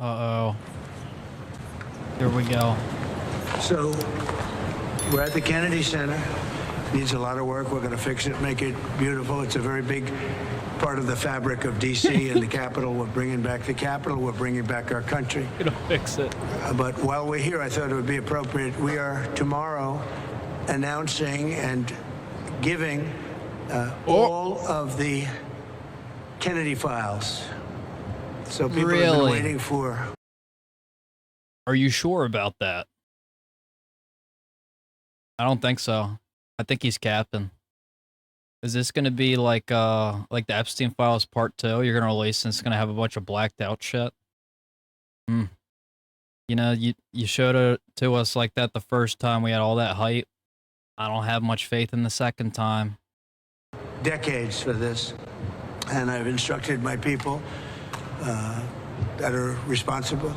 Uh-oh. Here we go. So we're at the Kennedy Center. Needs a lot of work. We're going to fix it, make it beautiful. It's a very big part of the fabric of D.C. and the Capitol. We're bringing back the Capitol. We're bringing back our country. Gonna fix it. But while we're here, I thought it would be appropriate. We are tomorrow announcing and giving all of the Kennedy files. So people have been waiting for. Are you sure about that? I don't think so. I think he's capping. Is this gonna be like the Epstein files part 2? You're gonna release and it's gonna have a bunch of blacked out shit? Hmm. You know, you showed it to us like that the first time we had all that hype. I don't have much faith in the second time. Decades for this, and I've instructed my people that are responsible.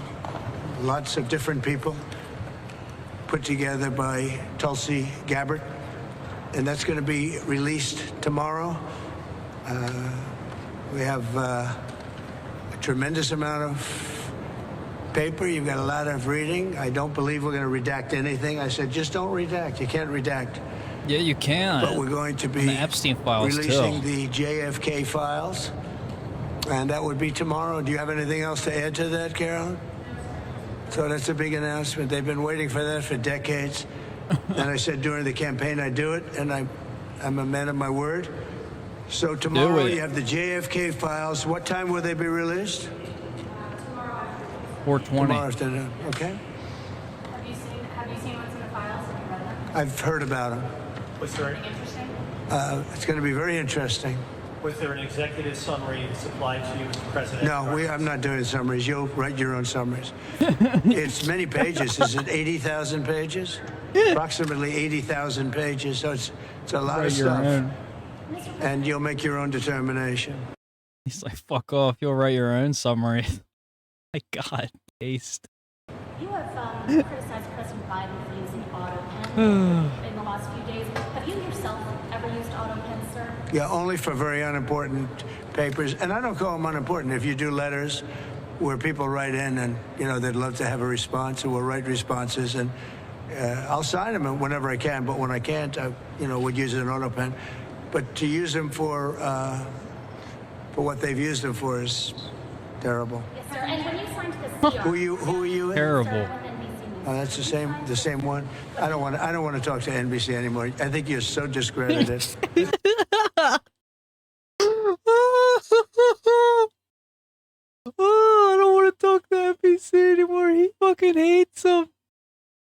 Lots of different people put together by Tulsi Gabbard, and that's going to be released tomorrow. We have a tremendous amount of paper. You've got a lot of reading. I don't believe we're going to redact anything. I said, just don't redact. You can't redact. Yeah, you can. But we're going to be the Epstein files releasing too. The JFK files, and that would be tomorrow. Do you have anything else to add to that, Carolyn? So that's a big announcement. They've been waiting for that for decades. And I said during the campaign I'd do it, and I'm a man of my word. So tomorrow you have the JFK files. What time will they be released? Tomorrow. 4:20. Tomorrow afternoon. Okay. Have you seen what's in the files? Have you read them? I've heard about them. Was there Anything interesting? It's going to be very interesting. Was there an executive summary supplied to you as president? No, I'm not doing summaries. You'll write your own summaries. It's many pages. Is it 80,000 pages? Approximately 80,000 pages. So it's a lot of stuff. And you'll make your own determination. He's like, fuck off. You'll write your own summary. My God, taste. You have criticized President Biden for using auto pen in the last few days. Have you yourself ever used auto pen, sir? Yeah, only for very unimportant papers. And I don't call them unimportant. If you do letters where people write in and, they'd love to have a response, and we'll write responses, and I'll sign them whenever I can. But when I can't, I, would use an auto pen. But to use them for what they've used them for is terrible. Yes, sir. And when you signed the CR, Who are you? Terrible. That's the same one. I don't want to talk to NBC anymore. I think you're so discredited. Oh, I don't want to talk to NBC anymore. He fucking hates him.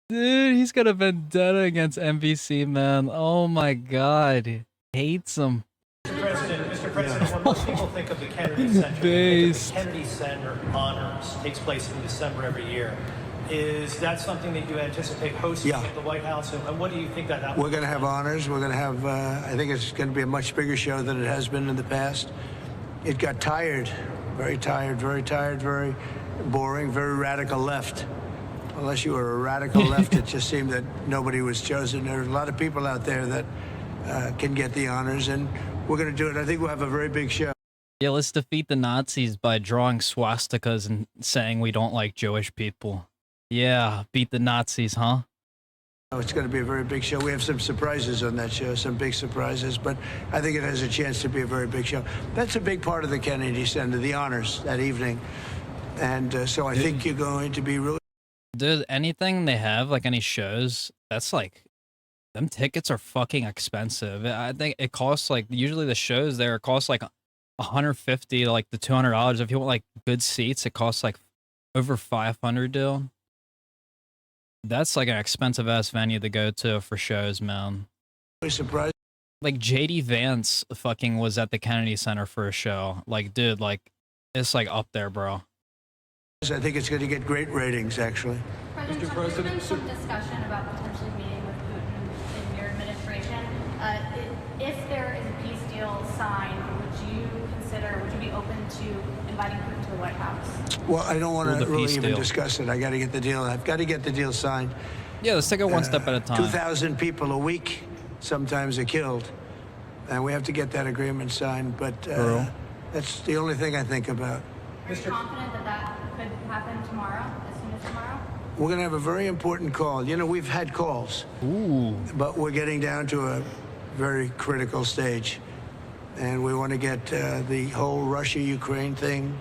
Dude, he's got a vendetta against NBC, man. Oh my God. He hates him. Mr. President, when most people think of the Kennedy Center, the Kennedy Center Honors takes place in December every year. Is that something that you anticipate hosting at the White House? And what do you think that happens? We're going to have honors. We're going to have, I think it's going to be a much bigger show than it has been in the past. It got tired, very boring, very radical left. Unless you were a radical left, it just seemed that nobody was chosen. There are a lot of people out there that can get the honors, and we're going to do it. I think we'll have a very big show. Yeah, let's defeat the Nazis by drawing swastikas and saying we don't like Jewish people. Yeah, beat the Nazis, huh? It's going to be a very big show. We have some surprises on that show, some big surprises, but I think it has a chance to be a very big show. That's a big part of the Kennedy Center, the honors that evening. And so I think you're going to be really... Dude, anything they have, like any shows, that's like... Them tickets are fucking expensive. I think it costs like... Usually the shows there cost like $150 to like the $200. If you want like good seats, it costs like over $500, dude. That's like an expensive ass venue to go to for shows, man. Surprised. Like JD Vance fucking was at the Kennedy Center for a show. Like, dude, like it's like up there, bro. I think it's going to get great ratings, actually. President Trump, there's been some discussion about potentially meeting with Putin in your administration. If there is a peace deal signed, would you be open to inviting Putin to the White House? Well, I don't want to really even discuss it. I've got to get the deal signed. Yeah, let's take it one step at a time. 2,000 people a week sometimes are killed, and we have to get that agreement signed. But that's the only thing I think about. Are you confident that that could happen tomorrow, as soon as tomorrow? We're going to have a very important call. You know, we've had calls. Ooh. But we're getting down to a very critical stage. And we want to get the whole Russia-Ukraine thing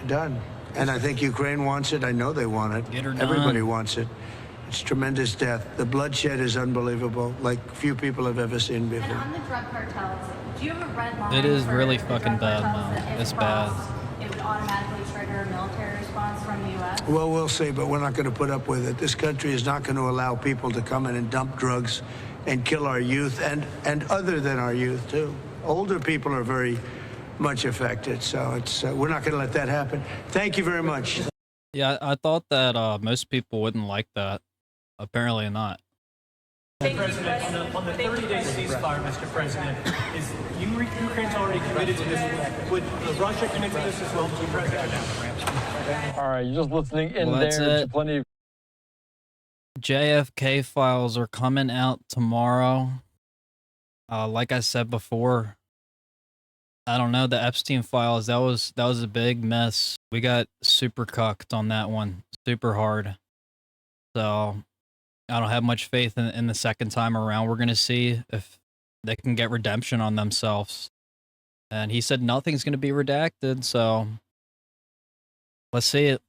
done. And I think Ukraine wants it. I know they want it. Get her done. Everybody wants it. It's tremendous death. The bloodshed is unbelievable, like few people have ever seen before. And on the drug cartels, do you have a red line? It is for really the fucking drug bad, cartels man. that if It's bad. crossed, it would automatically trigger a military response from the U.S.? Well, we'll see, but we're not going to put up with it. This country is not going to allow people to come in and dump drugs and kill our youth, and other than our youth, too. Older people are very much affected, so it's we're not going to let that happen. Thank you very much. Yeah, I thought that most people wouldn't like that. Apparently not. Mr. President, on the 30-day ceasefire, Mr. President, is Ukraine's already committed to this. Would Russia commit to this as well, Mr. President? All right, you're just listening in Well, that's there to it. plenty of JFK files are coming out tomorrow. Like I said before, I don't know, the Epstein files, that was a big mess. We got super cucked on that one, super hard. So I don't have much faith in the second time around. We're gonna see if they can get redemption on themselves. And he said nothing's gonna be redacted, so let's see it.